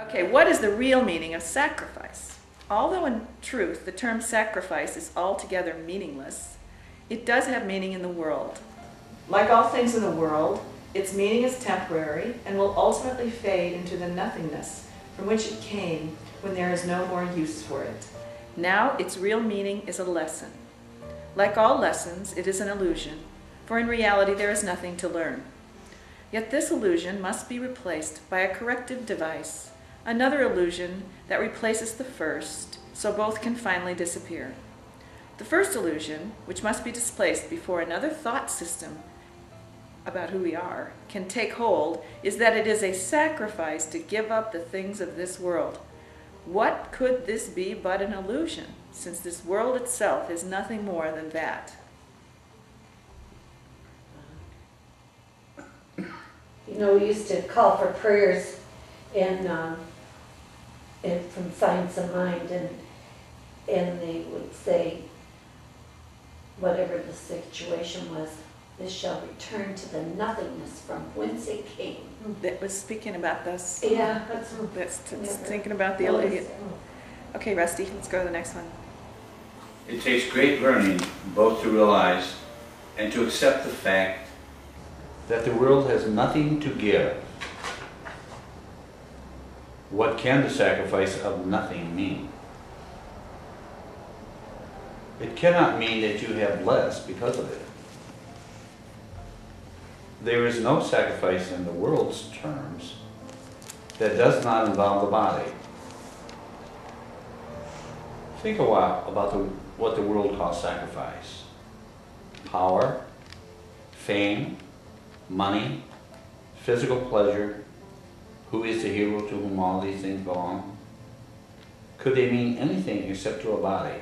Okay, what is the real meaning of sacrifice? Although in truth the term sacrifice is altogether meaningless, it does have meaning in the world. Like all things in the world, its meaning is temporary and will ultimately fade into the nothingness from which it came when there is no more use for it. Now its real meaning is a lesson. Like all lessons, it is an illusion, for in reality there is nothing to learn. Yet this illusion must be replaced by a corrective device, another illusion that replaces the first, so both can finally disappear. The first illusion, which must be displaced before another thought system about who we are can take hold, is that it is a sacrifice to give up the things of this world. What could this be but an illusion, since this world itself is nothing more than that? You know, we used to call for prayers and from Science of Mind, and they would say, whatever the situation was, this shall return to the nothingness from whence it came. That was speaking about this. Yeah, That's thinking about the illusion. Okay, Rusty, let's go to the next one. It takes great learning both to realize and to accept the fact that the world has nothing to give. What can the sacrifice of nothing mean? It cannot mean that you have less because of it. There is no sacrifice in the world's terms that does not involve the body. Think a while about what the world calls sacrifice. Power, fame, money, physical pleasure. Who is the hero to whom all these things belong? Could they mean anything except to a body?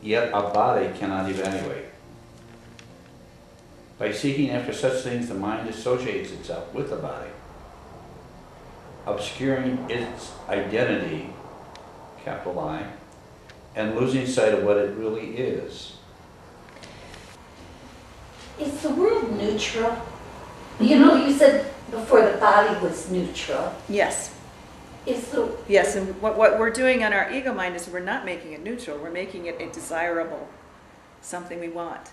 Yet a body cannot evaluate. By seeking after such things, the mind associates itself with the body, obscuring its identity, capital I, and losing sight of what it really is. Is the world neutral? You know, you said before the body was neutral. Yes. Yes, and what we're doing on our ego mind is we're not making it neutral, we're making it a desirable, something we want.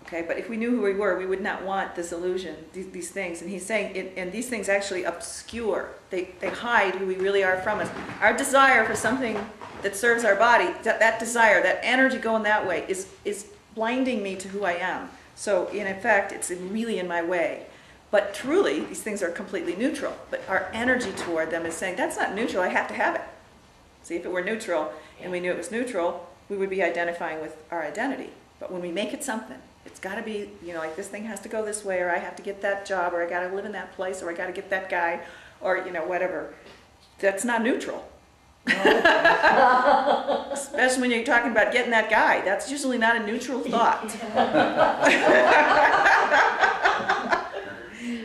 Okay, but if we knew who we were, we would not want this illusion, these things. And he's saying, and these things actually obscure, they hide who we really are from us. Our desire for something that serves our body, that desire, that energy going that way is blinding me to who I am. So in effect, it's really in my way. But truly, these things are completely neutral. But our energy toward them is saying, that's not neutral, I have to have it. See, if it were neutral and we knew it was neutral, we would be identifying with our identity. But when we make it something, it's got to be, you know, like this thing has to go this way, or I have to get that job, or I got to live in that place, or I got to get that guy, or, you know, whatever. That's not neutral. Especially when you're talking about getting that guy. That's usually not a neutral thought.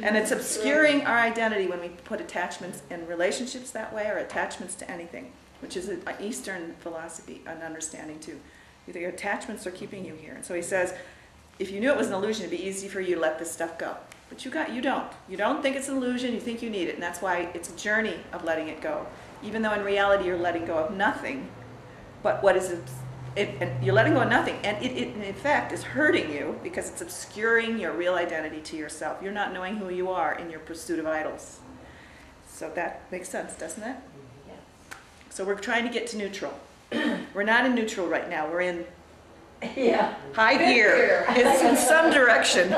And it's obscuring our identity when we put attachments in relationships that way, or attachments to anything, which is an Eastern philosophy and understanding too. Either your attachments are keeping you here. And so he says, if you knew it was an illusion, it'd be easy for you to let this stuff go. But you don't. You don't think it's an illusion, you think you need it. And that's why it's a journey of letting it go. Even though in reality you're letting go of nothing. But what is it? And you're letting go of nothing. And it in effect is hurting you because it's obscuring your real identity to yourself. You're not knowing who you are in your pursuit of idols. So that makes sense, doesn't it? Yeah. So we're trying to get to neutral. We're not in neutral right now. We're in high gear. It's in some direction.